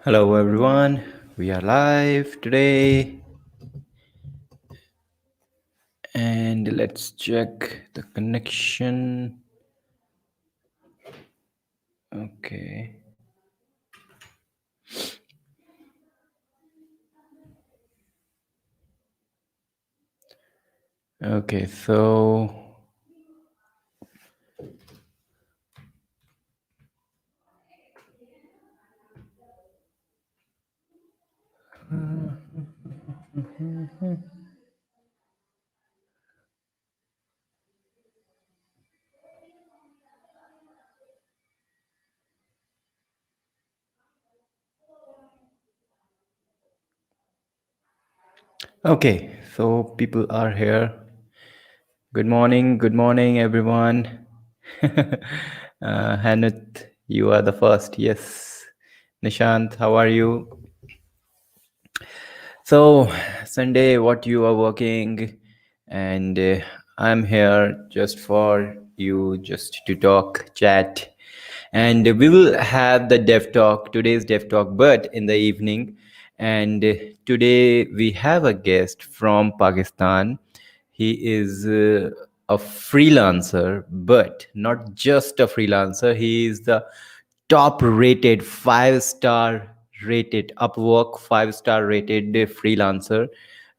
Hello everyone, we are live today and let's check the connection. Okay. Okay, so so people are here. Good morning everyone. Hanut, you are the first. Yes. Nishant, how are you? So, Sunday, what you are working, and I'm here just for you, just to talk, chat, and we will have the dev talk, today's dev talk, but in the evening. And today we have a guest from Pakistan. He is a freelancer, but not just a freelancer. He is the top rated 5-star rated Upwork 5-star rated freelancer.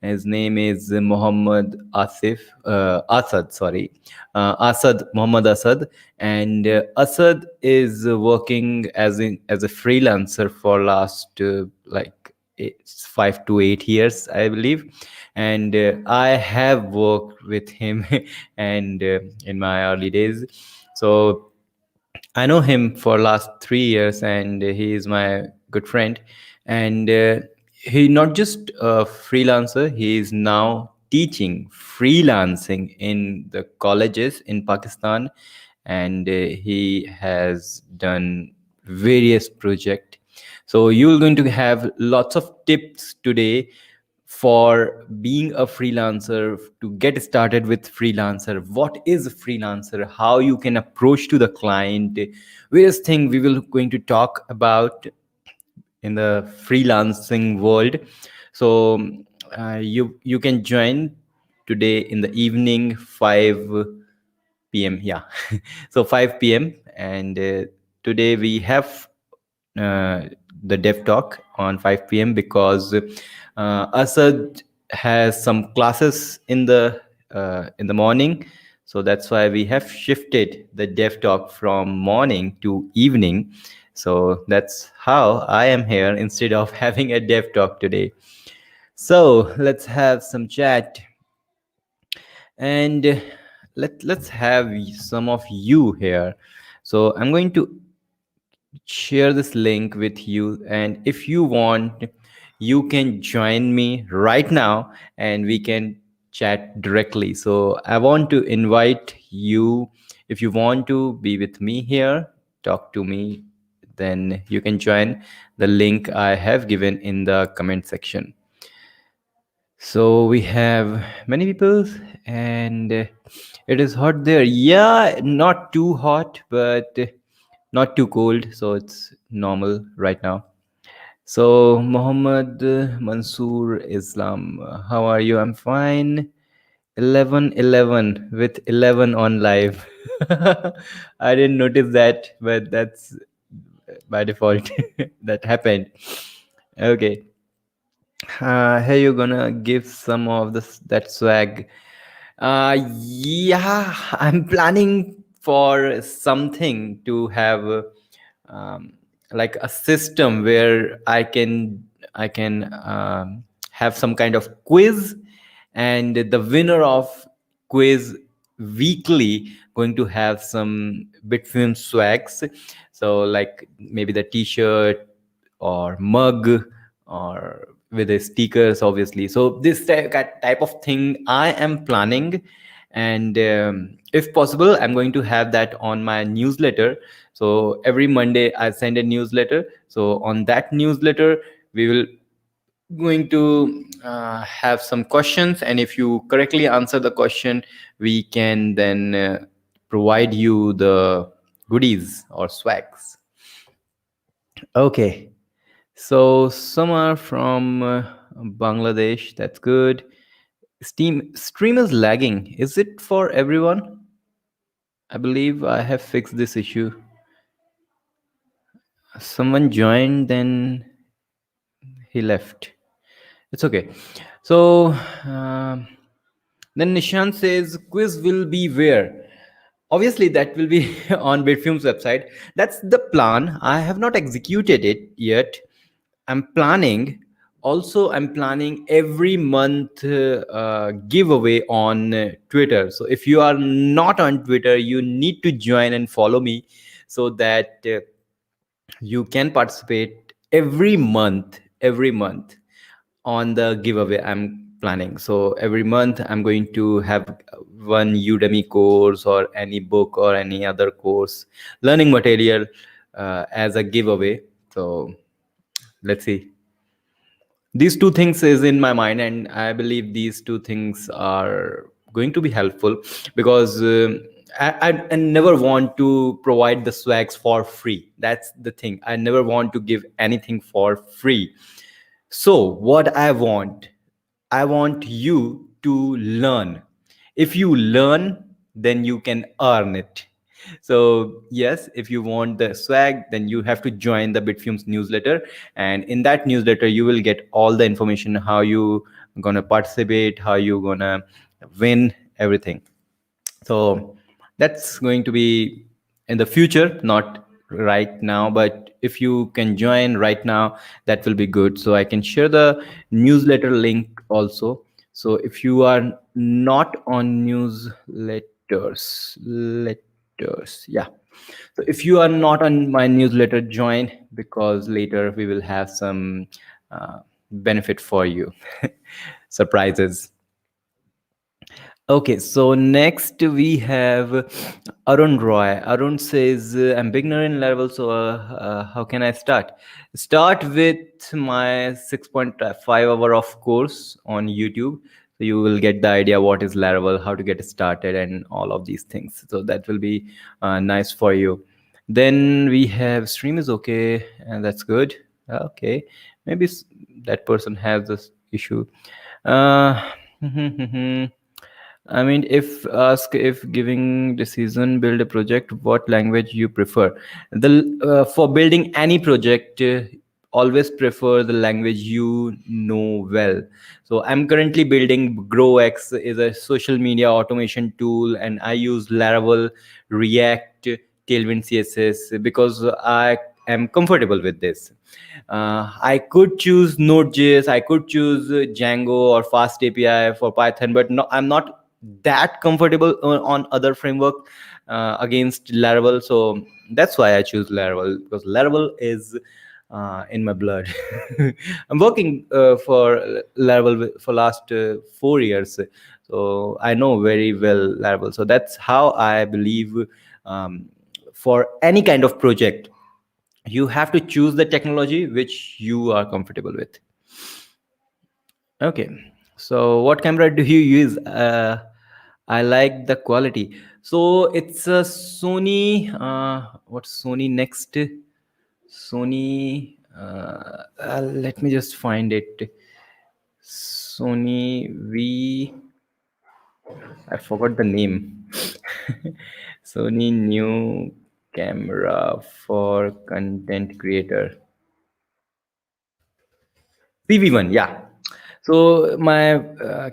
His name is Muhammad Asad, sorry, Asad Muhammad Asad, and Asad is working as a freelancer for last 5 to 8 years, I believe, and I have worked with him and in my early days, so I know him for last 3 years, and he is my good friend. And he not just a freelancer; he is now teaching freelancing in the colleges in Pakistan, and he has done various projects. So you're going to have lots of tips today for being a freelancer, to get started with freelancer, what is a freelancer, how you can approach to the client, various things we will going to talk about in the freelancing world. So you can join today in the evening 5 p.m. Yeah. So 5 p.m. and today we have uh, the dev talk on 5 p.m. because Asad has some classes in the morning, so that's why we have shifted the dev talk from morning to evening. So that's how I am here instead of having a dev talk today. So let's have some chat, and let's have some of you here. So I'm going to share this link with you, and if you want, you can join me right now and we can chat directly. So I want to invite you, if you want to be with me here, talk to me, then you can join the link I have given in the comment section. So we have many people, and it is hot there. Yeah, not too hot, but not too cold. So it's normal right now. So Muhammad Mansoor Islam, how are you? I'm fine. 11:11 with 11 on live. I didn't notice that, but that's by default that happened. Okay. Hey, you gonna give some of this that swag? Yeah, I'm planning for something to have um, like a system where I can have some kind of quiz, and the winner of quiz weekly going to have some Bitfilm swags. So like maybe the T-shirt or mug, or with the stickers obviously. So this type of thing I am planning, and if possible I'm going to have that on my newsletter. So every Monday I send a newsletter, so on that newsletter we will going to have some questions, and if you correctly answer the question, we can then provide you the goodies or swags. Okay. So some are from Bangladesh. That's good. Steam stream is lagging. Is it for everyone? I believe I have fixed this issue. Someone joined, then he left. It's okay. So then Nishant says quiz will be where? Obviously, that will be on Bitfume's website. That's the plan. I have not executed it yet. I'm planning. Also, I'm planning every month giveaway on Twitter. So if you are not on Twitter, you need to join and follow me so that you can participate every month on the giveaway I'm planning. So every month I'm going to have one Udemy course or any book or any other course learning material as a giveaway. So let's see. These two things is in my mind, and I believe these two things are going to be helpful because I never want to provide the swags for free. That's the thing. I never want to give anything for free. So what I want you to learn. If you learn, then you can earn it. So yes, if you want the swag, then you have to join the Bitfumes newsletter, and in that newsletter you will get all the information, how you gonna participate, how you gonna win, everything. So that's going to be in the future, not right now, but if you can join right now, that will be good. So I can share the newsletter link also. So if you are not on letters, yeah, so if you are not on my newsletter, join, because later we will have some benefit for you. Surprises. Okay, so next we have Arun Roy. Arun says, I'm beginner in Laravel, so how can I start? Start with my 6.5 hour of course on YouTube. So you will get the idea what is Laravel, how to get started, and all of these things. So that will be nice for you. Then we have stream is okay, and that's good. Okay, maybe that person has this issue. Uh, I mean, if ask if giving decision build a project, what language you prefer? The for building any project, always prefer the language you know well. So I'm currently building GrowX, is a social media automation tool, and I use Laravel, React, Tailwind CSS because I am comfortable with this. I could choose Node.js, I could choose Django or Fast API for Python, but no, I'm not that comfortable on other framework against Laravel. So that's why I choose Laravel, because Laravel is in my blood. I'm working for Laravel for last 4 years, so I know very well Laravel. So that's how I believe um, for any kind of project you have to choose the technology which you are comfortable with. Okay, so what camera do you use? I like the quality. So it's a Sony. What's Sony next? Sony. Let me just find it. Sony V. I forgot the name. Sony new camera for content creator. ZV-1, yeah. So my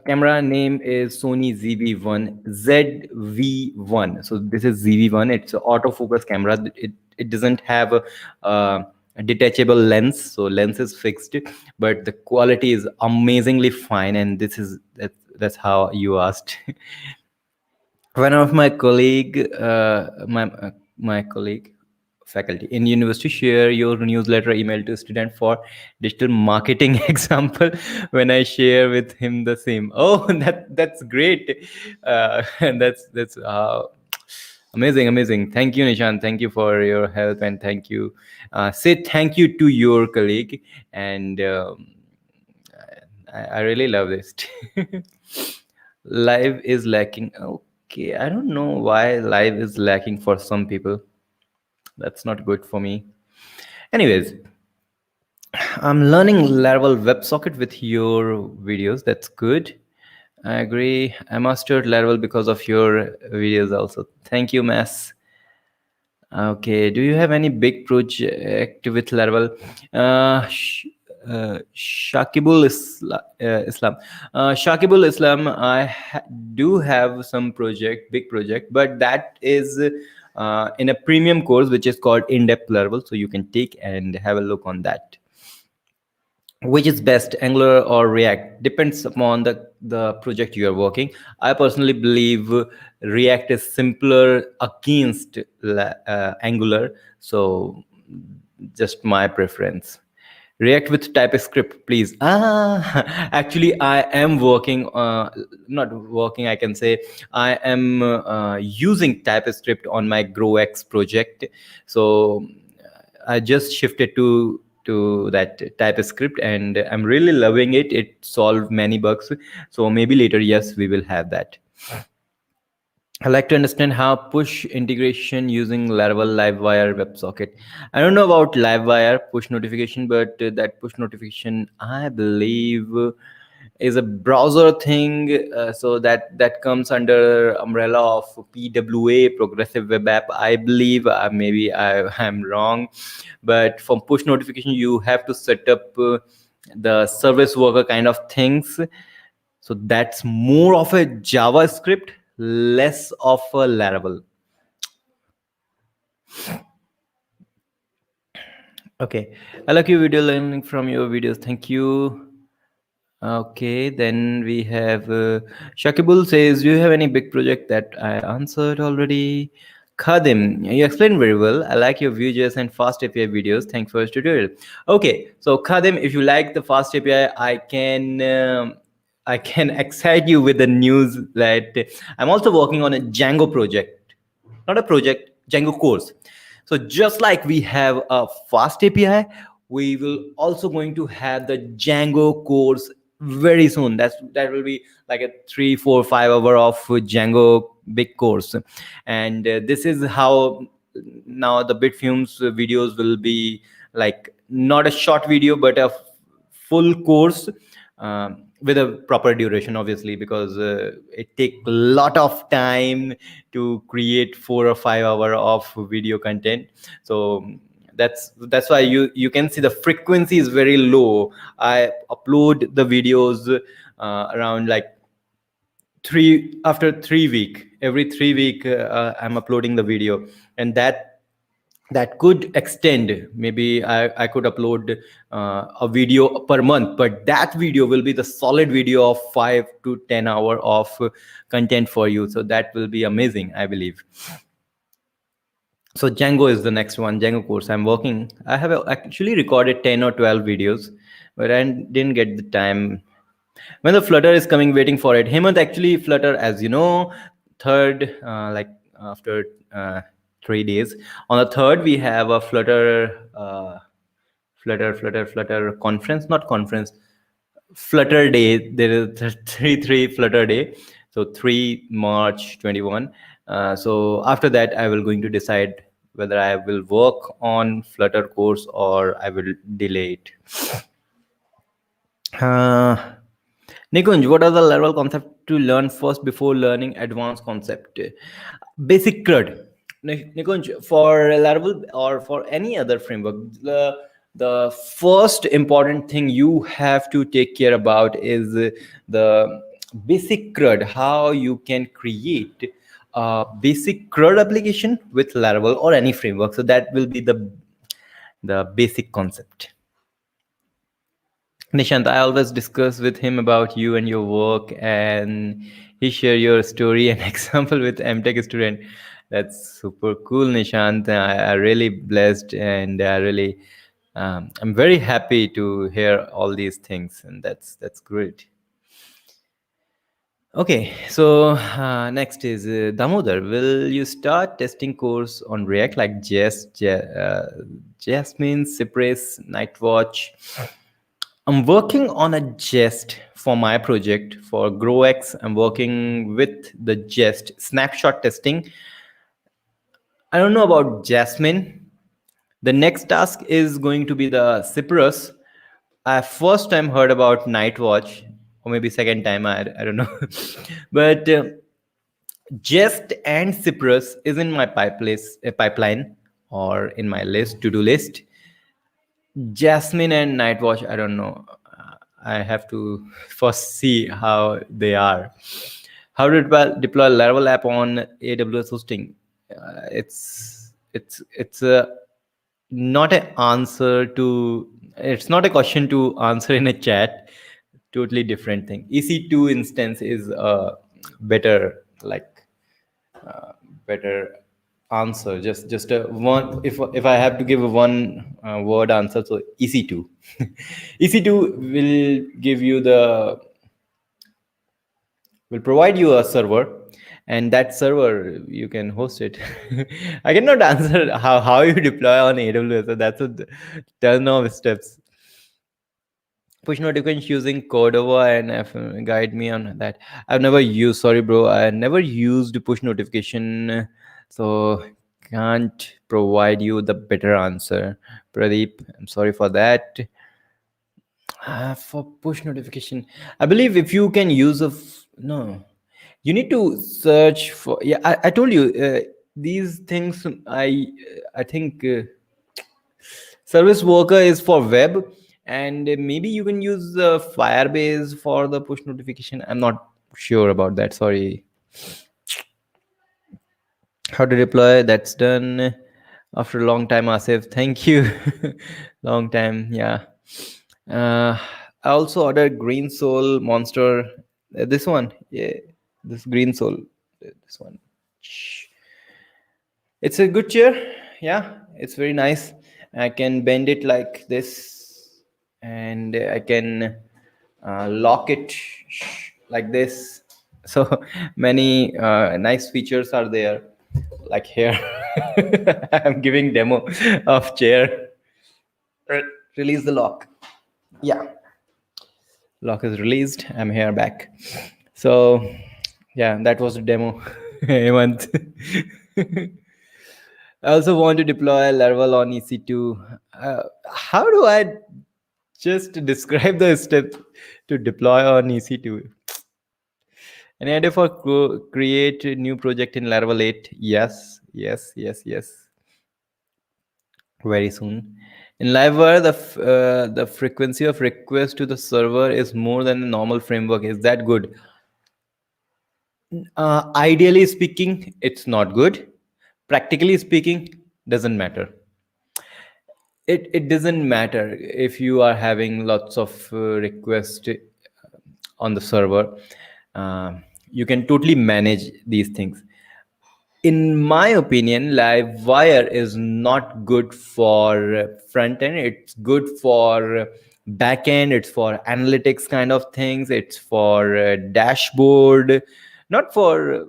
camera name is Sony ZV-1, ZV-1. So this is ZV-1. It's an autofocus camera. It doesn't have a detachable lens, so lens is fixed, but the quality is amazingly fine. And that's how you asked. One of my colleague, my colleague faculty in university share your newsletter email to student for digital marketing example. When I share with him the same, oh, that's great. And that's amazing. Thank you, Nishan. Thank you for your help, and thank you. Say thank you to your colleague, and I really love this. Live is lacking. Okay, I don't know why live is lacking for some people. That's not good for me. Anyways, I'm learning Laravel WebSocket with your videos. That's good. I agree. I mastered Laravel because of your videos also. Thank you, Mass. Okay. Do you have any big project with Laravel? Shakibul Islam. Shakibul Islam. Do have some big project, but that is in a premium course which is called In-Depth Laravel. So you can take and have a look on that. Which is best, Angular or React? Depends upon the project you are working. I personally believe React is simpler against Angular, so just my preference. React with TypeScript, please. Actually, I am working, not working, I can say I am using TypeScript on my GrowX project. So I just shifted to that TypeScript, and I'm really loving it. It solved many bugs. So maybe later, yes, we will have that. I like to understand how push integration using Laravel Livewire WebSocket. I don't know about Livewire push notification, but that push notification, I believe, is a browser thing. So that comes under umbrella of PWA, Progressive Web App. I believe, maybe I'm wrong, but for push notification, you have to set up the service worker kind of things. So that's more of a JavaScript, less of a Laravel. Okay, I like your video, learning from your videos. Thank you. Okay, then we have Shakibul says, do you have any big project? That I answered already. Khadim, you explained very well. I like your Vue.js and Fast API videos. Thanks for this tutorial. Okay, so Khadim, if you like the Fast API, I can excite you with the news that I'm also working on a Django project, not a project, Django course. So just like we have a Fast API, we will also going to have the Django course very soon. That will be like a 3 4 5 hour of Django big course. And this is how now the Bitfumes videos will be, like not a short video but a full course, with a proper duration, obviously, because it take a lot of time to create 4 or 5 hour of video content. So that's why you can see the frequency is very low. I upload the videos around like 3 week, every 3 week, I'm uploading the video, and that could extend. Maybe I could upload a video per month, but that video will be the solid video of 5 to 10 hour of content for you. So that will be amazing, I believe. So Django is the next one. Django course I'm working. I have actually recorded 10 or 12 videos, but I didn't get the time. When the Flutter is coming, waiting for it. Hemant, actually Flutter, as you know, third, like after 3 days, on the third we have a Flutter conference, not conference, Flutter day. There is three Flutter day. So 3 March 21. So after that, I will going to decide whether I will work on Flutter course or I will delay it. Nikunj, what are the Laravel concept to learn first before learning advanced concept? Basic CRUD. Nikunj, for Laravel or for any other framework, the first important thing you have to take care about is the basic CRUD, how you can create a basic CRUD application with Laravel or any framework. So that will be the basic concept. Nishant, I always discuss with him about you and your work, and he share your story and example with MTech student. That's super cool, Nishant. I really blessed, and I'm very happy to hear all these things, and that's great. Okay, so next is Damodar. Will you start testing course on React like Jasmine, Cypress, Nightwatch? I'm working on a Jest for my project for GrowX. I'm working with the Jest snapshot testing. I don't know about Jasmine. The next task is going to be the Cypress. I first time heard about Nightwatch, or maybe second time. I don't know, but Jest and Cypress is in my pipeline or in my list to do list. Jasmine and Nightwatch, I don't know. I have to first see how they are. How to deploy Laravel app on AWS hosting? It's a not an answer to. It's not a question to answer in a chat. Totally different thing. EC2 instance is a better better answer. Just a one. If I have to give a one word answer, so EC2. EC2 will give you the will provide you a server, and that server you can host it. I cannot answer how you deploy on AWS. So that's a ton of steps. Push notifications using Cordova and guide me on that. I've never used. Sorry, bro. I never used push notification, so can't provide you the better answer, Pradeep. I'm sorry for that. For push notification, I believe if you can use no, you need to search for. Yeah, I told you these things. I think. Service worker is for web, and maybe you can use Firebase for the push notification. I'm not sure about that. Sorry. How to deploy? That's done after a long time, Asif. Thank you. Long time. Yeah. I also ordered Green Soul Monster. This one. Yeah. This Green Soul. This one. It's a good chair. Yeah. It's very nice. I can bend it like this, and I can lock it like this. So many nice features are there, like here. I'm giving demo of chair. Release the lock. Yeah, lock is released. I'm here back. So yeah, that was the demo. Hemant. I also want to deploy Laravel on EC2. How do I just describe the step to deploy on EC2? Any idea for create a new project in Laravel 8? Yes. Very soon. In Livewire, the frequency of request to the server is more than the normal framework. Is that good? Ideally speaking, it's not good. Practically speaking, doesn't matter. It doesn't matter if you are having lots of requests on the server. You can totally manage these things. In my opinion, Livewire is not good for front end. It's good for back end. It's for analytics kind of things. It's for dashboard, not for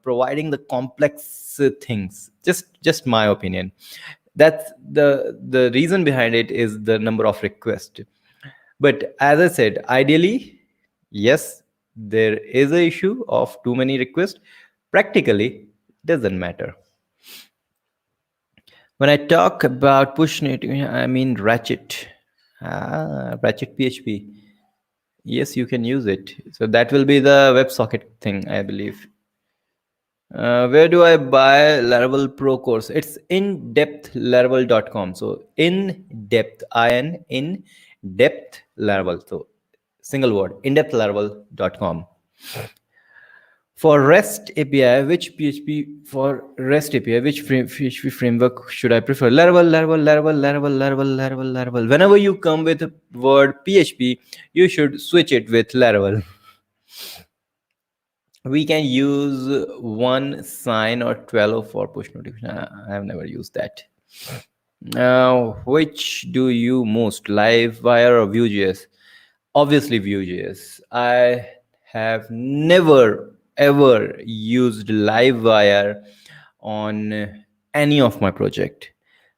providing the complex things. Just my opinion. That's the reason behind it is the number of requests. But as I said, ideally, yes, there is a issue of too many requests. Practically, doesn't matter. When I talk about push native, I mean Ratchet. Ratchet PHP. Yes, you can use it. So that will be the WebSocket thing, I believe. Where do I buy Laravel Pro course? It's indepthlaravel.com. So in depth, in depth Laravel. So single word, indepthlaravel.com. For REST API, which PHP for REST API, which PHP framework should I prefer? Laravel. Whenever you come with the word PHP, you should switch it with Laravel. We can use one sign or 12 for push notification. I have never used that. Now, which do you most, Livewire or Vue.js? Obviously, Vue.js. I have never ever used Livewire on any of my project.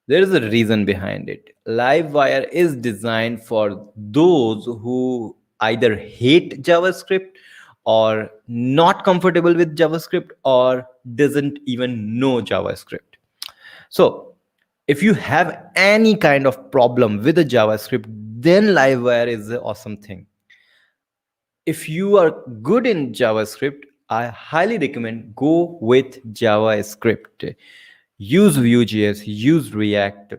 There is a reason behind it. Livewire is designed for those who either hate JavaScript or not comfortable with JavaScript or doesn't even know JavaScript. So if you have any kind of problem with the JavaScript, then Livewire is the awesome thing. If you are good in JavaScript, I highly recommend go with JavaScript. Use Vue.js, use React.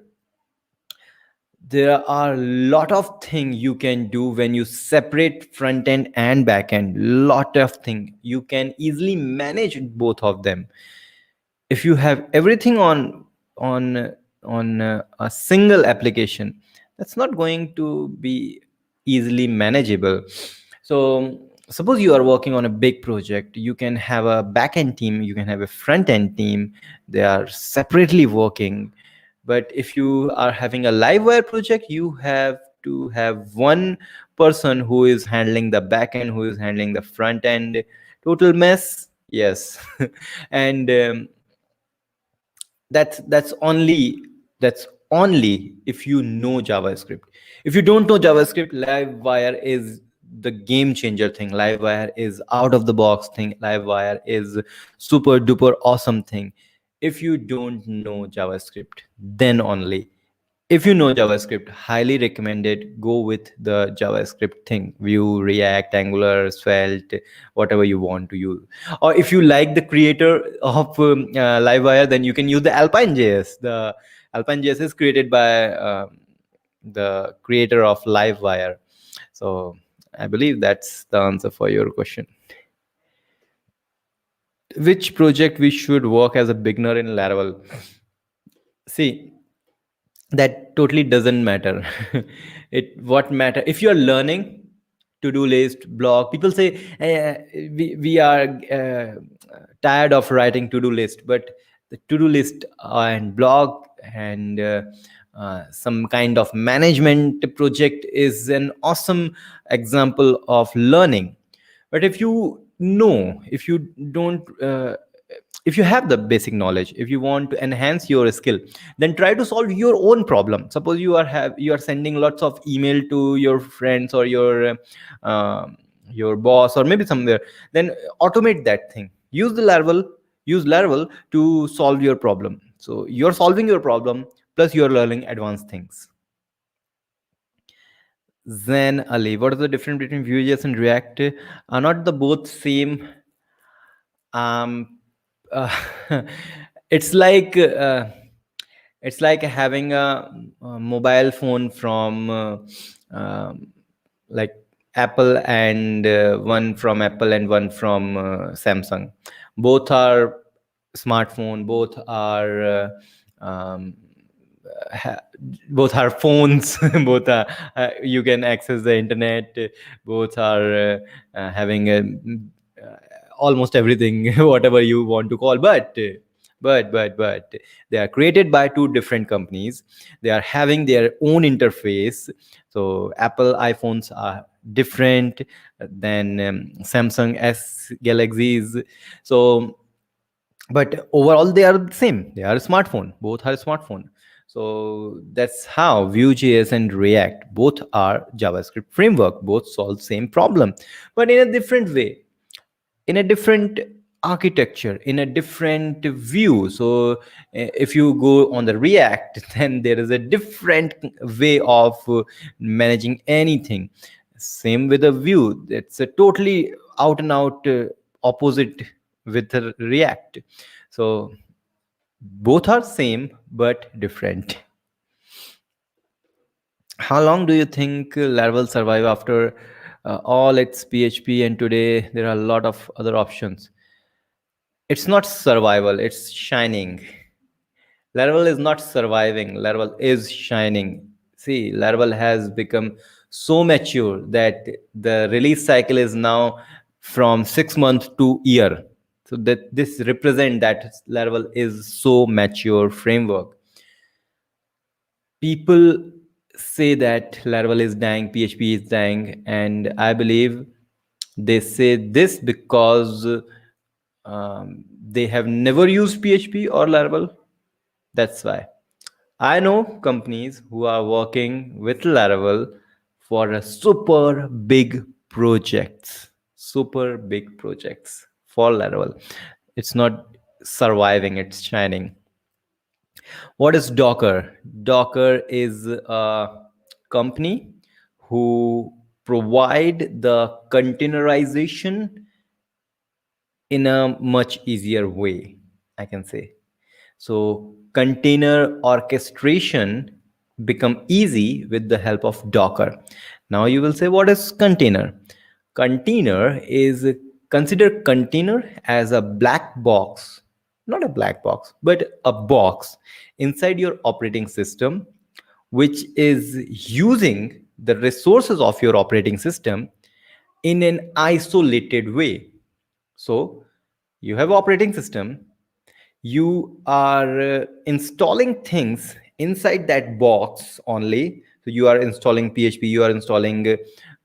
There are a lot of things you can do when you separate front end and back end. Lot of things you can easily manage both of them. If you have everything on a single application, that's not going to be easily manageable. So suppose you are working on a big project, you can have a back end team, you can have a front end team. They are separately working. But if you are having a Livewire project, you have to have one person who is handling the back end, who is handling the front end. Total mess, yes. And that's only if you know JavaScript. If you don't know JavaScript, Livewire is the game changer thing. Livewire is out of the box thing. Livewire is super duper awesome thing. If you don't know JavaScript, then only. If you know JavaScript, highly recommended go with the JavaScript thing. Vue, React, Angular, Svelte, whatever you want to use. Or if you like the creator of Livewire, then you can use the Alpine.js. The Alpine.js is created by the creator of Livewire. So I believe that's the answer for your question. Which project we should work as a beginner in Laravel? See, that totally doesn't matter. It what matter if you're learning to-do list, blog. People say we are tired of writing to-do list, but the to-do list and blog and some kind of management project is an awesome example of learning. But if you know, if you don't if you have the basic knowledge, if you want to enhance your skill, then try to solve your own problem. Suppose you are sending lots of email to your friends or uh, your boss or maybe somewhere, then automate that thing. Use Laravel to solve your problem. So you're solving your problem plus you're learning advanced things. Zen Ali, what is the difference between Vue.js and React? Are not the both same? um uh, it's like uh, it's like having a mobile phone from like Apple and one from Apple and one from Samsung. Both are smartphone, both are ha- both are phones. Both are you can access the internet. Both are having almost everything whatever you want to call. But they are created by two different companies. They are having their own interface. So Apple iPhones are different than Samsung S Galaxies. So but overall they are the same. They are a smartphone. Both are a smartphone. So that's how Vue.js and React both are JavaScript framework. Both solve same problem, but in a different way, in a different architecture, in a different view. So if you go on the React, then there is a different way of managing anything. Same with a Vue. It's a totally out and out opposite with the React. So both are same but different. How long do you think Laravel survive after all its PHP, and today there are a lot of other options? It's not survival, it's shining. Laravel is not surviving, Laravel is shining. See, Laravel has become so mature that the release cycle is now from 6 months to year. So that this represent that Laravel is so mature framework. People say that Laravel is dying, PHP is dying, and I believe they say this because they have never used PHP or Laravel. That's why. I know companies who are working with Laravel for a super big projects for Laravel. It's not surviving, it's shining. What is Docker? Docker is a company who provide the containerization in a much easier way, I can say. So container orchestration become easy with the help of Docker. Now you will say, what is container? Container is, consider container as a black box, not a black box, but a box inside your operating system, which is using the resources of your operating system in an isolated way. So you have operating system, you are installing things inside that box only. So you are installing PHP, you are installing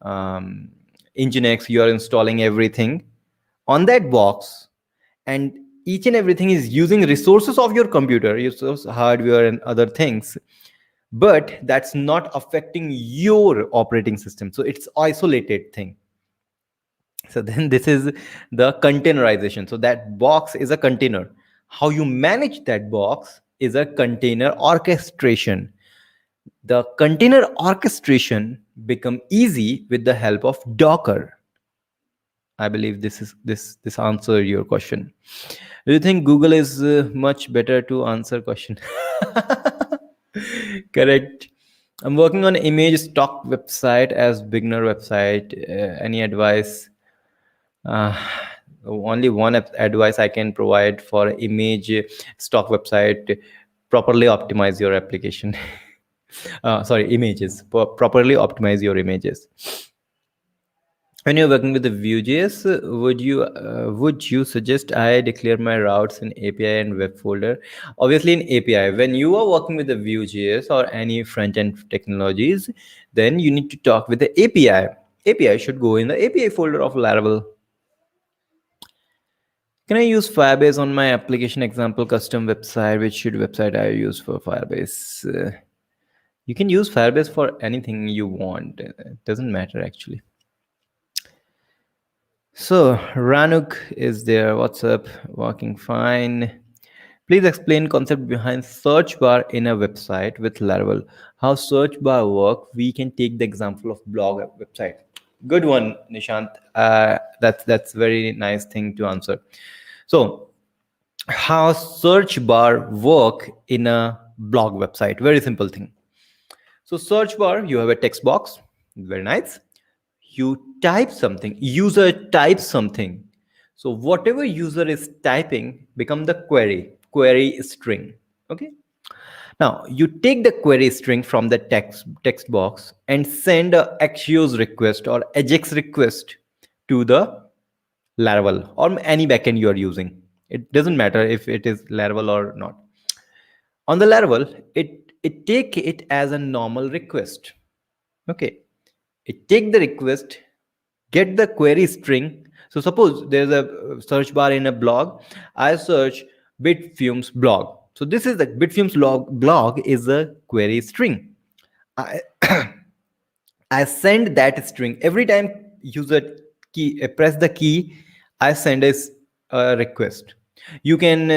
um, Nginx, you are installing everything on that box, and each and everything is using resources of your computer, your hardware and other things, but that's not affecting your operating system, so it's isolated thing. So then this is the containerization. So that box is a container. How you manage that box is a container orchestration. The container orchestration become easy with the help of Docker. I believe this answer your question. Do you think Google is much better to answer question? Correct. I'm working on image stock website as beginner website. Any advice? uh, Only one advice I can provide for image stock website: properly optimize your application. Sorry, images. Properly optimize your images. When you're working with the Vue.js, would you suggest I declare my routes in API and web folder? Obviously, in API. When you are working with the Vue.js or any front-end technologies, then you need to talk with the API. API should go in the API folder of Laravel. Can I use Firebase on my application example custom website? Which should website I use for Firebase? You can use Firebase for anything you want. It doesn't matter actually. So Ranuk is there. What's up? Working fine. Please explain concept behind search bar in a website with Laravel. How search bar work? We can take the example of blog website. Good one, Nishant. That's very nice thing to answer. So how search bar work in a blog website? Very simple thing. So search bar, you have a text box. Very nice. You type something, user types something. So whatever user is typing become the query string. Okay. Now you take the query string from the text box and send a Axios request or Ajax request to the Laravel or any backend you are using. It doesn't matter if it is Laravel or not. On the Laravel, it take it as a normal request. Okay. It take the request, get the query string. So suppose there's a search bar in a blog. I search Bitfumes blog. So this is the Bitfumes blog is a query string. I, I send that string every time user key press the key. I send a request. You can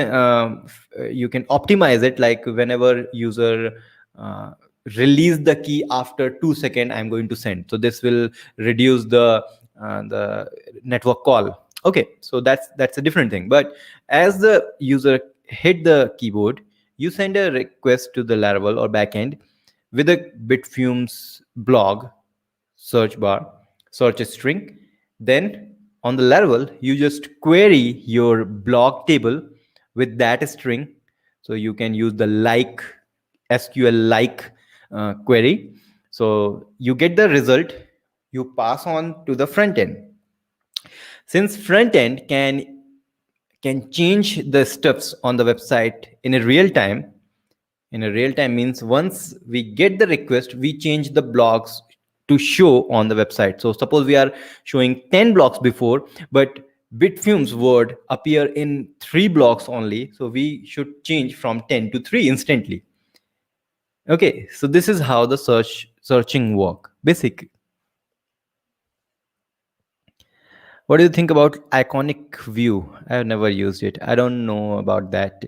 optimize it, like whenever user uh, release the key after 2 seconds, I'm going to send. So this will reduce the network call. Okay, so that's a different thing. But as the user hit the keyboard, you send a request to the Laravel or backend with a Bitfumes blog search bar, search a string. Then on the Laravel, you just query your blog table with that string. So you can use the like SQL like query. So you get the result, you pass on to the front end. Since front end can change the stuffs on the website in a real time. In a real time means once we get the request, we change the blocks to show on the website. So suppose we are showing 10 blocks before, but Bitfumes word appear in 3 blocks only. So we should change from 10 to 3 instantly. Okay, so this is how the searching work basic. What do you think about Iconic View? I have never used it. I don't know about that.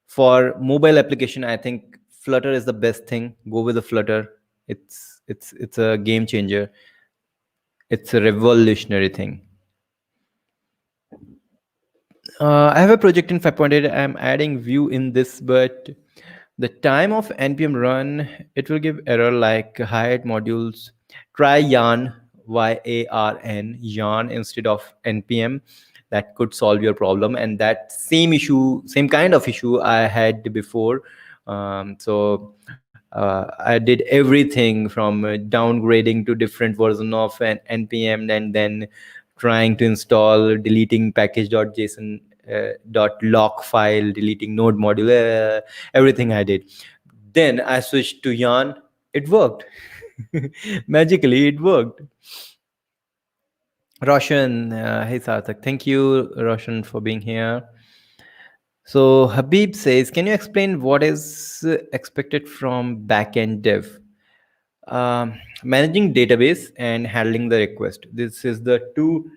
For mobile application, I think Flutter is the best thing. Go with the Flutter. It's a game changer. It's a revolutionary thing. I have a project in 5.8. I'm adding Vue in this, but the time of npm run, it will give error like hide modules. Try yarn, yarn, yarn instead of npm. That could solve your problem. And that same kind of issue I had before. I did everything from downgrading to different version of an npm, and then trying to install, deleting package.json .lock file, deleting node module, everything I did. Then I switched to yarn. It worked. Magically it worked. Roshan, hey Sarthak, thank you Roshan for being here. So Habib says, can you explain what is expected from backend dev? Managing database and handling the request. This is the two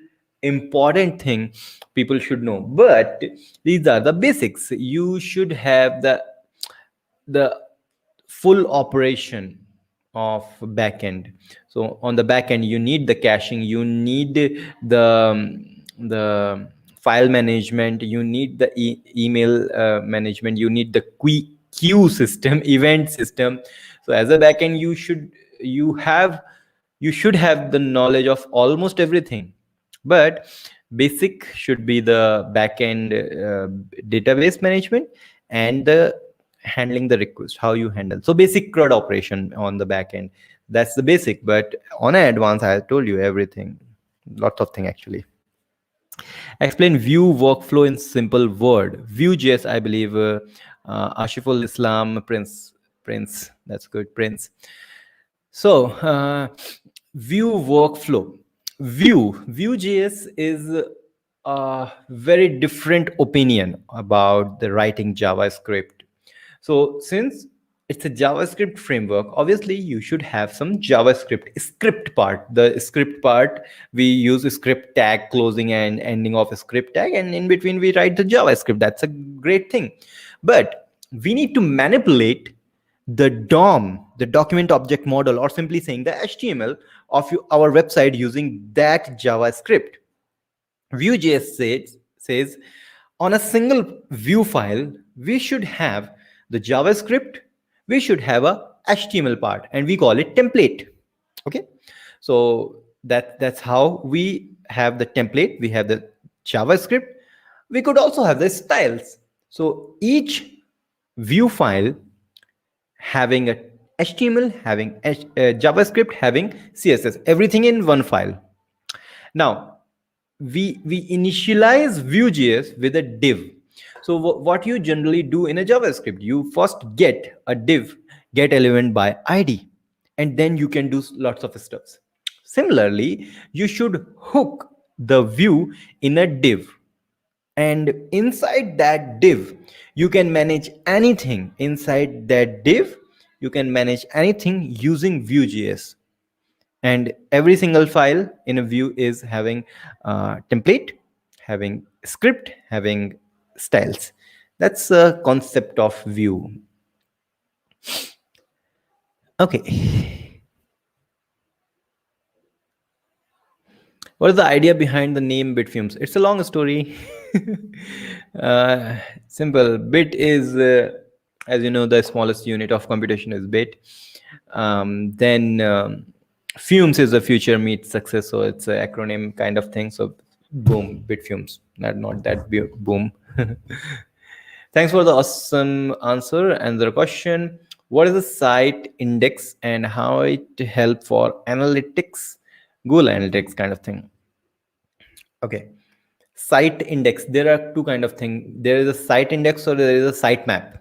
important thing people should know. But these are the basics. You should have the full operation of backend. So on the backend, you need the caching, you need the file management, you need the email management, you need the queue system, event system. So as a backend, you have you should have the knowledge of almost everything. But basic should be the backend database management and the handling the request, how you handle. So basic CRUD operation on the back end, that's the basic. But on an advance, I told you everything, lots of things actually. Explain Vue workflow in simple word. Vue.js, I believe. Ashiful Islam, Prince, that's good, Prince. So Vue workflow. Vue.js is a very different opinion about the writing JavaScript. So since it's a JavaScript framework, obviously you should have some JavaScript script part. The script part, we use a script tag, closing and ending of a script tag, and in between we write the JavaScript. That's a great thing. But we need to manipulate the DOM, the document object model, or simply saying the HTML of our website using that JavaScript. Vue.js says on a single Vue file, we should have the JavaScript, we should have a HTML part, and we call it template. Okay, so that's how we have the template. We have the JavaScript. We could also have the styles. So each Vue file having a HTML, having JavaScript, having CSS, everything in one file. Now we initialize Vue.js with a div. So what you generally do in a JavaScript, you first get a div, get element by ID, and then you can do lots of stuff. Similarly, you should hook the view in a div, and inside that div you can manage anything. Inside that div you can manage anything using Vue.js, and every single file in a Vue is having template, having script, having styles. That's a concept of Vue. Okay, what is the idea behind the name Bitfumes? It's a long story. Simple. Bit is as you know, the smallest unit of computation is bit. Then fumes is the future meets success, so it's an acronym kind of thing. So boom, Bitfumes, not that boom. Thanks for the awesome answer. And the question, what is the site index and how it help for analytics, Google Analytics kind of thing? Okay, site index, there are two kind of thing. There is a site index or there is a site map.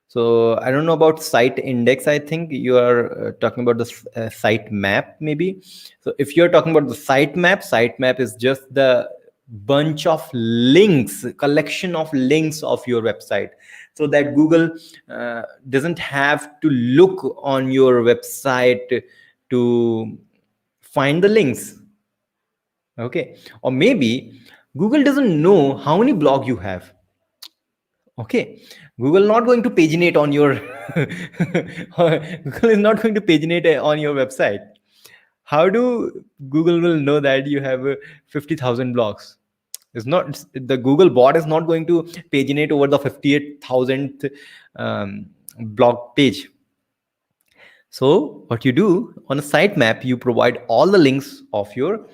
So I don't know about site index. I think you are talking about the site map maybe. So if you're talking about the site map is just the bunch of links, collection of links of your website, so that Google doesn't have to look on your website to find the links. Okay, or maybe Google doesn't know how many blogs you have. Okay, Google not going to paginate on your Google is not going to paginate on your website. How do Google will know that you have 50,000 blocks? It's not, the Google bot is not going to paginate over the 58,000th blog page. So what you do on a sitemap, you provide all the links of your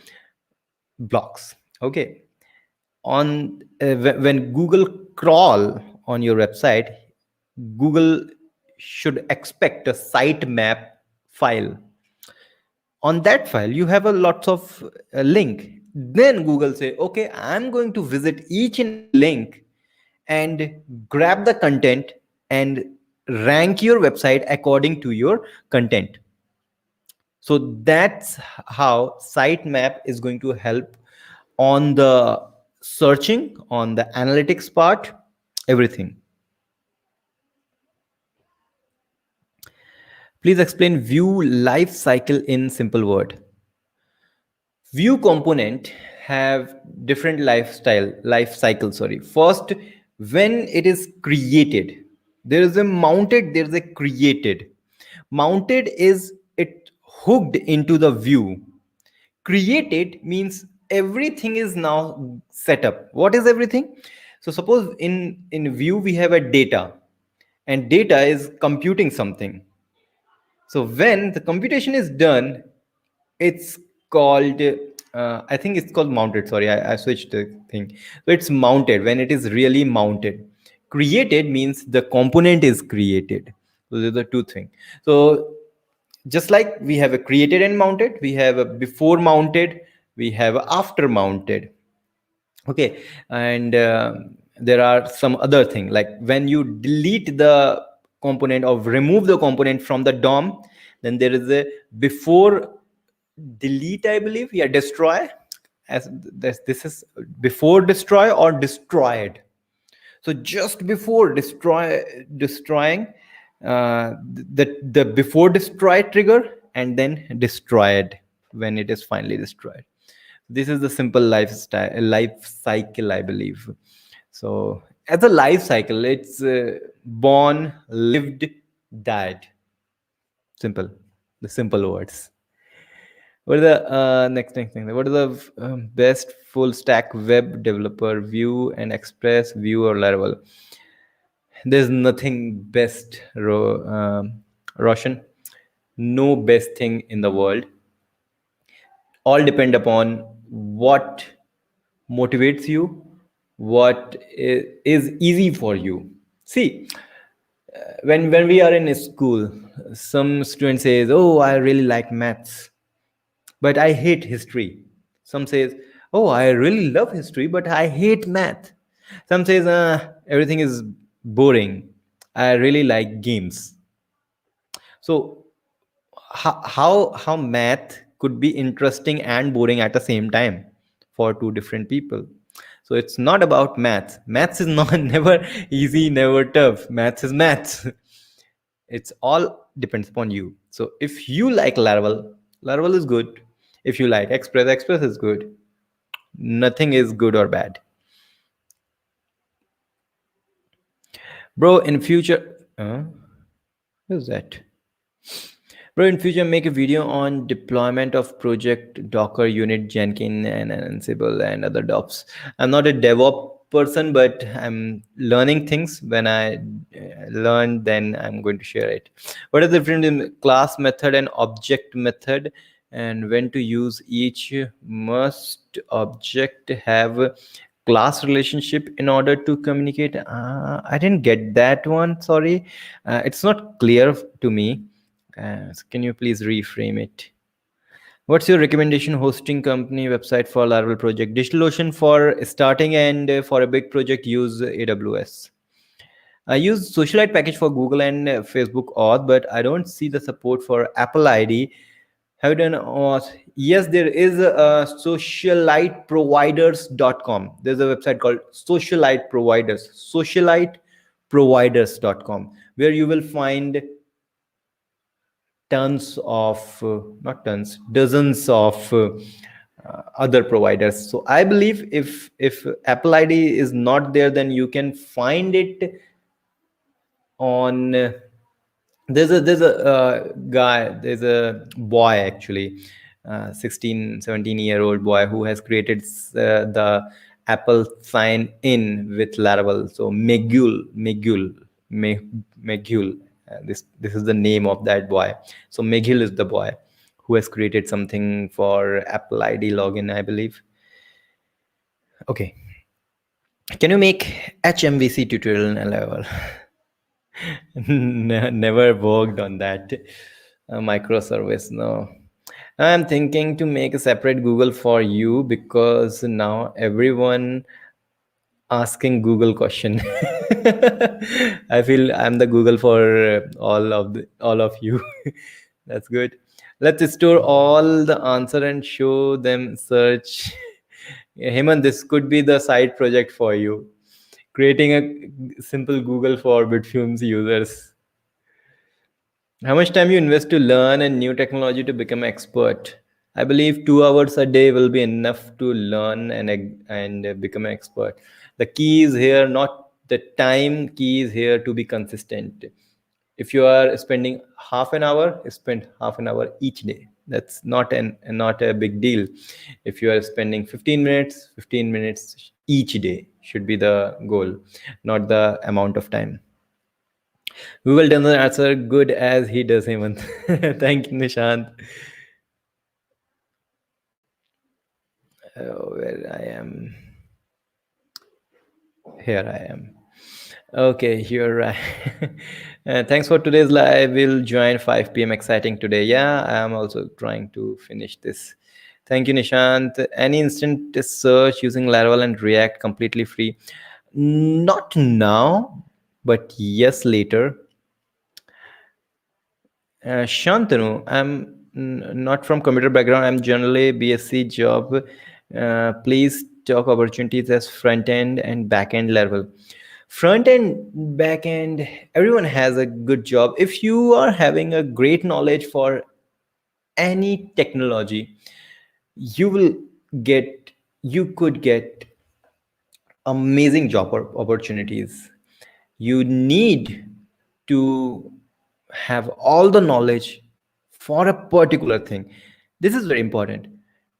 blocks. Okay. On when Google crawl on your website, Google should expect a sitemap file. On that file you have a lots of link. Then Google say, okay, I'm going to visit each and every link and grab the content and rank your website according to your content. So that's how sitemap is going to help on the searching, on the analytics part, everything. Please explain view life cycle in simple word. View component have different life cycle. Sorry. First, when it is created, there is a mounted, there is a created. Mounted is it hooked into the view. Created means everything is now set up. What is everything? So suppose in view we have a data, and data is computing something. So when the computation is done, it's called I think it's called mounted. Sorry, I switched the thing. So it's mounted when it is really mounted. Created means the component is created. Those are the two things. So just like we have a created and mounted, we have a before mounted, we have a after mounted. Okay. And there are some other thing, like when you delete the component or remove the component from the DOM, then there is a before delete, I believe. Yeah, destroy. As this is before destroy or destroyed. So just before destroying, the before destroy trigger, and then destroyed when it is finally destroyed. This is the simple life cycle, I believe. So as a life cycle, it's born, lived, died. Simple. The simple words. What are the next thing? What are the best full stack web developer, Vue and Express, Vue or Laravel? There's nothing best, Roshan. No best thing in the world. All depend upon what motivates you, what is easy for you. See, when we are in school, some student says, oh, I really like maths, but I hate history. Some says, oh, I really love history, but I hate math. Some says, everything is boring, I really like games. So how math could be interesting and boring at the same time for two different people? So it's not about maths is not never easy, never tough. Maths is maths. It's all depends upon you. So if you like Laravel is good. If you like Express is good. Nothing is good or bad. Bro, in future, what is that? Bro, in future, make a video on deployment of project Docker, Unit, Jenkins, and Ansible and other DevOps. I'm not a DevOps person, but I'm learning things. When I learn, then I'm going to share it. What is the difference in class method and object method, and when to use each? Must object have class relationship in order to communicate? I didn't get that one. Sorry, it's not clear to me. So can you please reframe it? What's your recommendation hosting company website for Laravel project? DigitalOcean for starting, and for a big project, use AWS. I use Socialite package for Google and Facebook Auth, but I don't see the support for Apple ID. Have you done Auth? Yes, there is a socialiteproviders.com. There's a website called Socialite Providers, socialiteproviders.com, where you will find tons of not tons, dozens of other providers. So I believe if Apple ID is not there, then you can find it on there's a guy, there's a boy actually, 16 17-year-old boy who has created the Apple sign in with Laravel. So Megul, this is the name of that boy. So Megil is the boy who has created something for Apple ID login, I believe. Okay, can you make HMVC tutorial in Laravel? Never worked on that microservice. No, I'm thinking to make a separate Google for you, because now everyone asking Google question. I feel I'm the Google for all of you. That's good. Let's store all the answer and show them search. Hemant, this could be the side project for you. Creating a simple Google for Bitfumes users. How much time you invest to learn a new technology to become expert? I believe 2 hours a day will be enough to learn and become an expert. The key is here, not the time. Key is here to be consistent. If you are spending half an hour, spend half an hour each day. That's not a big deal. If you are spending 15 minutes, 15 minutes each day should be the goal, not the amount of time. Google doesn't answer good as he does, Hemant. Thank you, Nishant. Where I am. Here I am. Okay, you're right. Thanks for today's live. We'll join 5 p.m. Exciting today. Yeah, I am also trying to finish this. Thank you, Nishant. Any instant search using Laravel and React completely free? Not now, but yes, later. Shantanu, I'm not from computer background. I'm generally BSc job. Please talk opportunities as front end and back end level. Front end, back end, everyone has a good job. If you are having a great knowledge for any technology, you will get, you could get amazing job opportunities. You need to have all the knowledge for a particular thing. This is very important.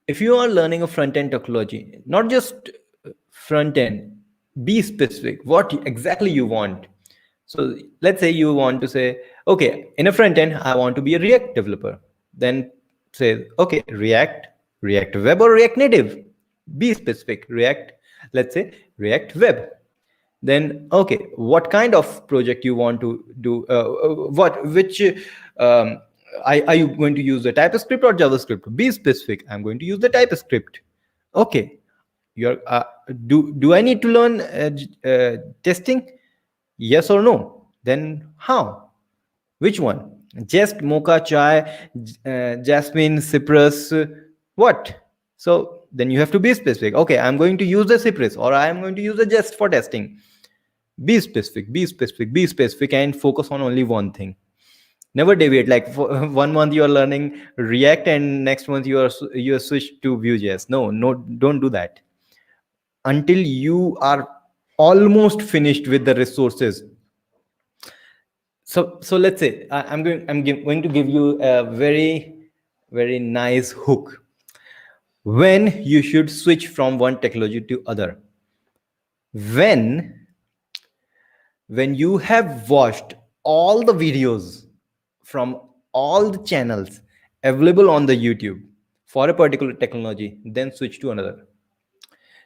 If you are learning a front end technology, not just front end, be specific what exactly you want. So let's say you want to say, okay, in a front end I want to be a React developer. Then say, okay, React Web or React Native. Be specific. React, let's say React Web. Then okay, what kind of project you want to do, which are you going to use the TypeScript or JavaScript? Be specific. I'm going to use the TypeScript. Okay, you're do I need to learn testing? Yes or no? Then how? Which one? Jest, mocha, chai, jasmine, cypress, what? So then you have to be specific. Okay, I'm going to use the cypress, or I am going to use the jest for testing. Be specific, be specific, be specific, and focus on only one thing. Never deviate. Like for 1 month you are learning React, and next month you are switched to Vue.js. No, don't do that until you are almost finished with the resources. So let's say I'm going to give you a very nice hook when you should switch from one technology to other. When you have watched all the videos from all the channels available on the YouTube for a particular technology, then switch to another.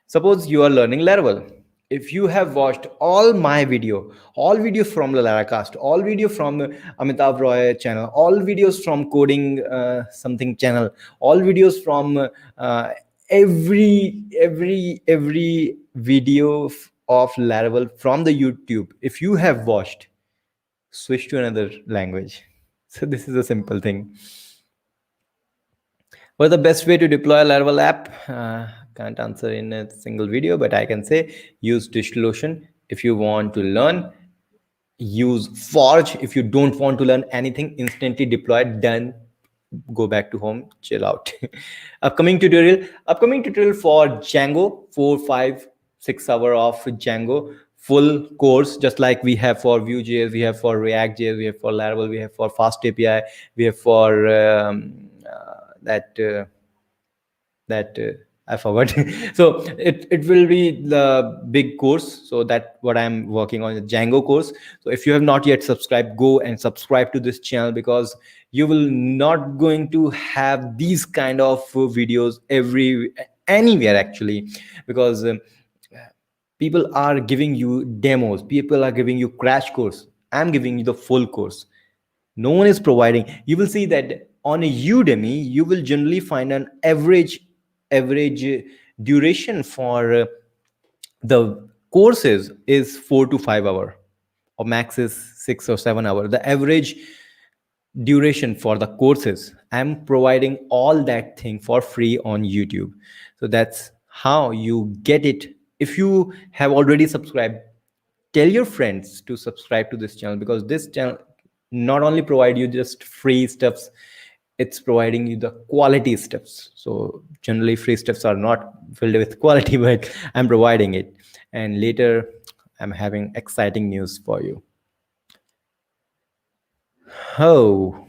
Suppose you are learning Laravel. If you have watched all my video, all videos from the Laracast, all video from Amitav Roy channel, all videos from coding something channel, all videos from every video of Laravel from the YouTube, if you have watched, switch to another language. So this is a simple thing. What the best way to deploy a Laravel app? Can't answer in a single video, but I can say use DigitalOcean. If you want to learn, use Forge. If you don't want to learn anything, instantly deploy, done. Go back to home, chill out. Upcoming tutorial for Django, 4, 5, 6 hour of Django full course, just like we have for Vue.js, we have for React.js, we have for Laravel, we have for Fast API, we have for that I forgot. So it will be the big course. So that what I'm working on, the Django course. So if you have not yet subscribed, go and subscribe to this channel, because you will not going to have these kind of videos anywhere actually, because people are giving you demos, people are giving you crash course. I'm giving you the full course. No one is providing. You will see that on a Udemy you will generally find an average duration for the courses is 4 to 5 hour, or max is 6 or 7 hour, the average duration for the courses. I'm providing all that thing for free on YouTube. So that's how you get it. If you have already subscribed, tell your friends to subscribe to this channel, because this channel not only provide you just free stuffs, it's providing you the quality stuffs. So generally free stuffs are not filled with quality, but I'm providing it. And later I'm having exciting news for you. Oh,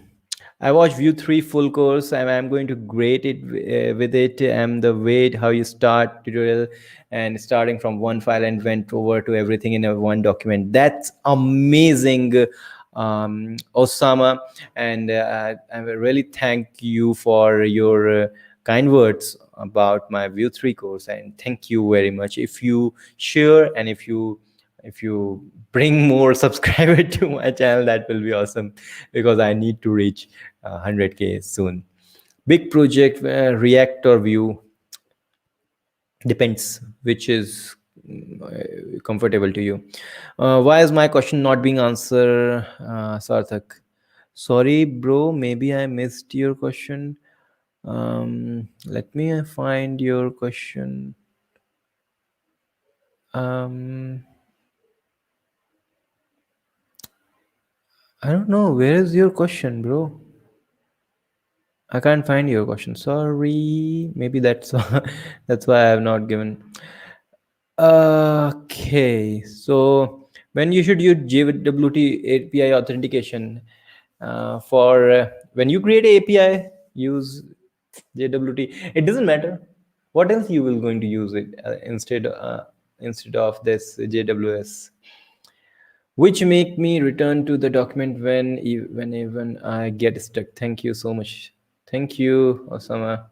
I watched View 3 full course and I'm going to grade it with it, and the way how you start tutorial and starting from one file and went over to everything in a one document. That's amazing, Osama. And I really thank you for your kind words about my View 3 course, and thank you very much. If you share and if you bring more subscriber to my channel, that will be awesome, because I need to reach 100K soon. Big project, React or Vue, depends which is comfortable to you. Why is my question not being answered, Sarthak? Sorry bro, maybe I missed your question. Let me find your question. I don't know, where is your question, bro? I can't find your question. Sorry. Maybe that's that's why I have not given. Okay. So when you should use JWT API authentication, for when you create a API, use JWT. It doesn't matter. What else you will going to use it instead of this JWS, which make me return to the document when even I get stuck. Thank you so much. Thank you, Osama.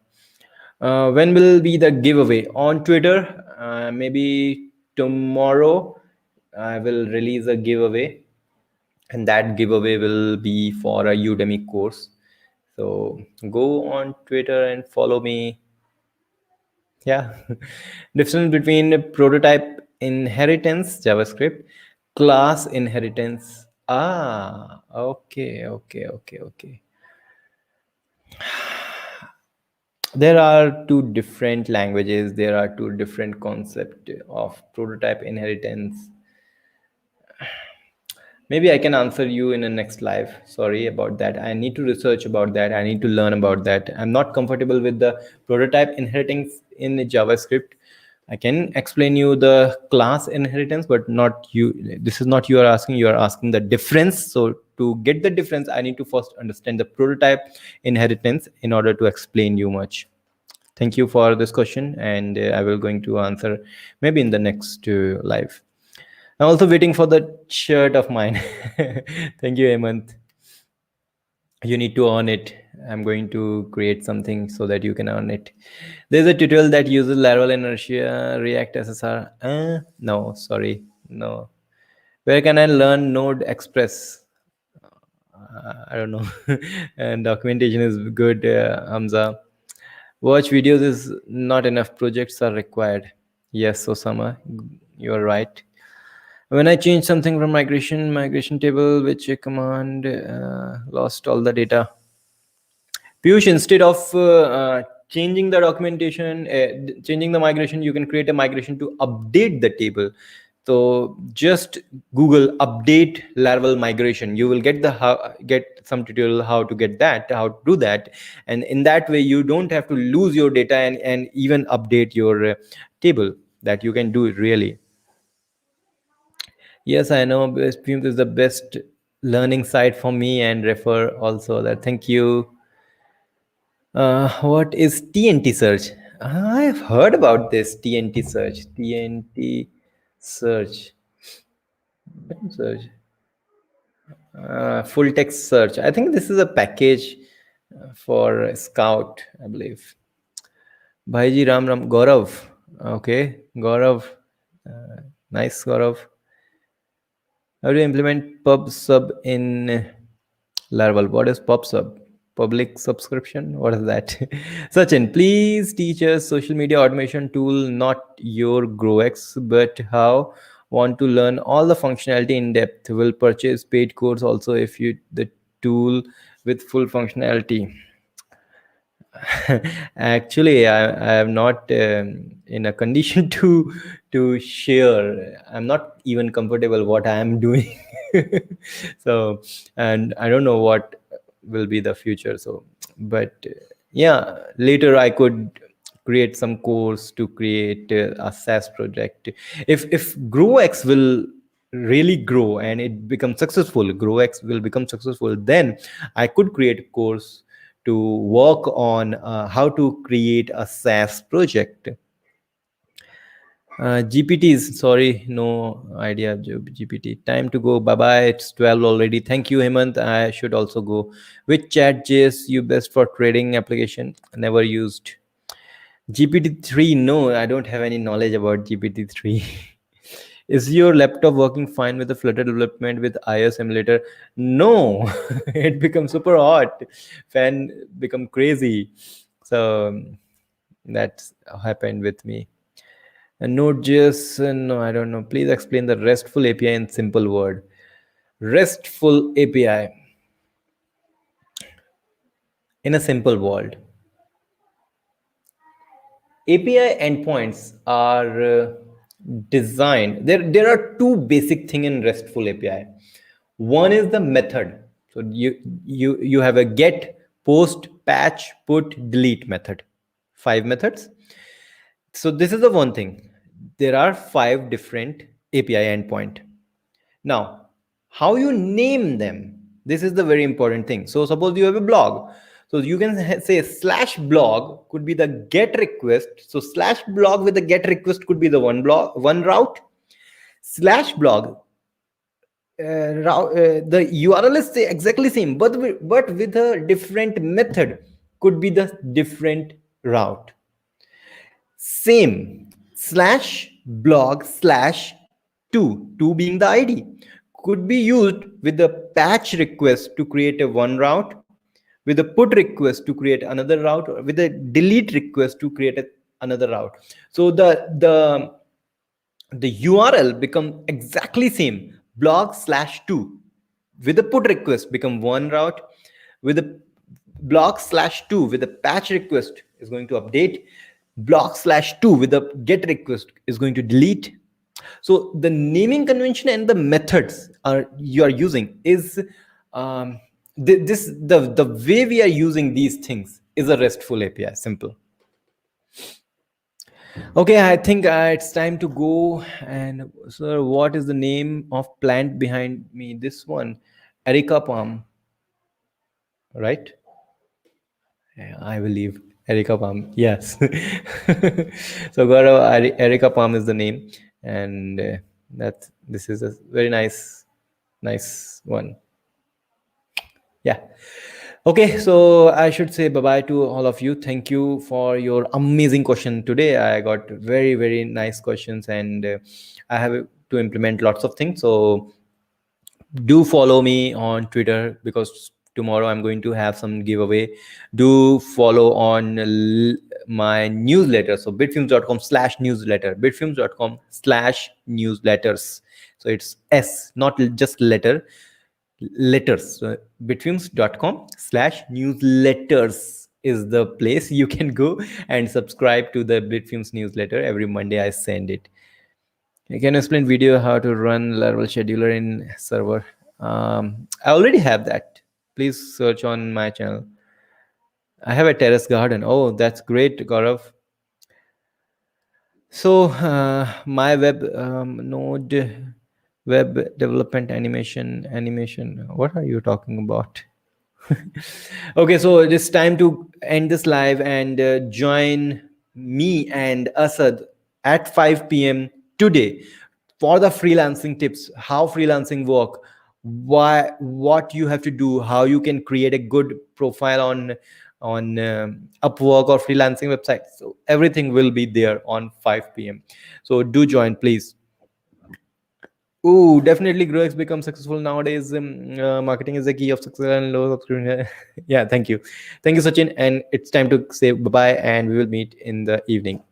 When will be the giveaway? On Twitter, maybe tomorrow I will release a giveaway, and that giveaway will be for a Udemy course. So go on Twitter and follow me. Yeah. Difference between prototype inheritance, JavaScript, class inheritance. Okay. There are two different languages, there are two different concept of prototype inheritance. Maybe I can answer you in the next live. Sorry about that, I need to research about that, I need to learn about that. I'm not comfortable with the prototype inheritance in JavaScript. I can explain you the class inheritance, but not you. This is not you are asking the difference. So to get the difference, I need to first understand the prototype inheritance in order to explain you much. Thank you for this question, and I will going to answer maybe in the next live. I'm also waiting for the shirt of mine. Thank you, Hemant. You need to earn it. I'm going to create something so that you can earn it. There's a tutorial that uses Laravel Inertia React SSR. No, sorry, no. Where can I learn Node Express? I don't know. And documentation is good, Hamza. Watch videos is not enough. Projects are required. Yes, Osama, you're right. When I change something from migration table, which command lost all the data. Piyush, instead of changing the documentation, changing the migration, you can create a migration to update the table. So just Google update Laravel migration. You will get some tutorial how to get that, how to do that, and in that way you don't have to lose your data and even update your table. That you can do it really. Yes, I know Bitfumes is the best learning site for me, and refer also that. Thank you. What is TNT search? I've heard about this TNT search. TNT search. Search. Full text search. I think this is a package for Scout, I believe. Bhaiji Ram Ram Gaurav. Okay, Gaurav. Nice, Gaurav. How do you implement pub sub in Laravel? What is pub sub? Public subscription? What is that? Sachin, please teach us social media automation tool, not your GrowX, but how want to learn all the functionality in depth. Will purchase paid course also if you the tool with full functionality. Actually, I am not in a condition to share. I'm not even comfortable what I am doing. So, and I don't know what will be the future. So, but yeah, later I could create some course to create a SaaS project. If GrowX will really grow and it becomes successful, GrowX will become successful, then I could create a course to work on how to create a SaaS project. GPTs, sorry, no idea. GPT, time to go. Bye bye. It's 12 already. Thank you, Hemant. I should also go. Which chat JS you best for trading application? Never used. GPT-3, no, I don't have any knowledge about GPT-3. Is your laptop working fine with the Flutter development with iOS emulator? No, it becomes super hot. Fan become crazy. So that's happened with me. And Node.js, no, I don't know. Please explain the RESTful API in simple word. RESTful API in a simple word. API endpoints are designed. There are two basic thing in RESTful API. One is the method. So you have a get, post, patch, put, delete method. 5 methods. So this is the one thing. There are 5 different API endpoint. Now, how you name them? This is the very important thing. So suppose you have a blog. So you can say slash blog could be the get request. So slash blog with the get request could be the one route. Slash blog the URL is exactly same, but with a different method could be the different route. Same slash blog slash two being the ID could be used with the patch request to create a one route, with a put request to create another route, or with a delete request to create another route. So the URL become exactly same, blog slash two, with the put request become one route, with the blog slash two with the patch request is going to update, blog slash two with the get request is going to delete. So the naming convention and the methods you are using is the way we are using these things is a RESTful API. Simple. Okay, I think it's time to go. And sir, what is the name of plant behind me? This one, Erica palm, right? Yeah, I believe Erica palm. Yes. So Gaurav, Erica palm is the name, and that this is a very nice one. Yeah. Okay, so I should say bye bye to all of you. Thank you for your amazing question today. I got very nice questions, and I have to implement lots of things. So do follow me on Twitter, because tomorrow I'm going to have some giveaway. Do follow on my newsletter. So bitfumes.com/newsletter, bitfumes.com/newsletters. So it's S, not just letters. So bitfumes.com/newsletters is the place you can go and subscribe to the Bitfumes newsletter. Every Monday I send it. Can you explain video how to run Laravel scheduler in server? I already have that. Please search on my channel. I have a terrace garden. Oh, that's great, Gaurav. So my web node Web development, animation. What are you talking about? Okay, so it is time to end this live and join me and Asad at 5 p.m. today for the freelancing tips, how freelancing work, why, what you have to do, how you can create a good profile on Upwork or freelancing website. So everything will be there on 5 p.m. So do join, please. Oh, definitely Grow become successful nowadays. Marketing is the key of success and low subscription. Yeah, thank you. Thank you, Sachin. And it's time to say bye bye, and we will meet in the evening.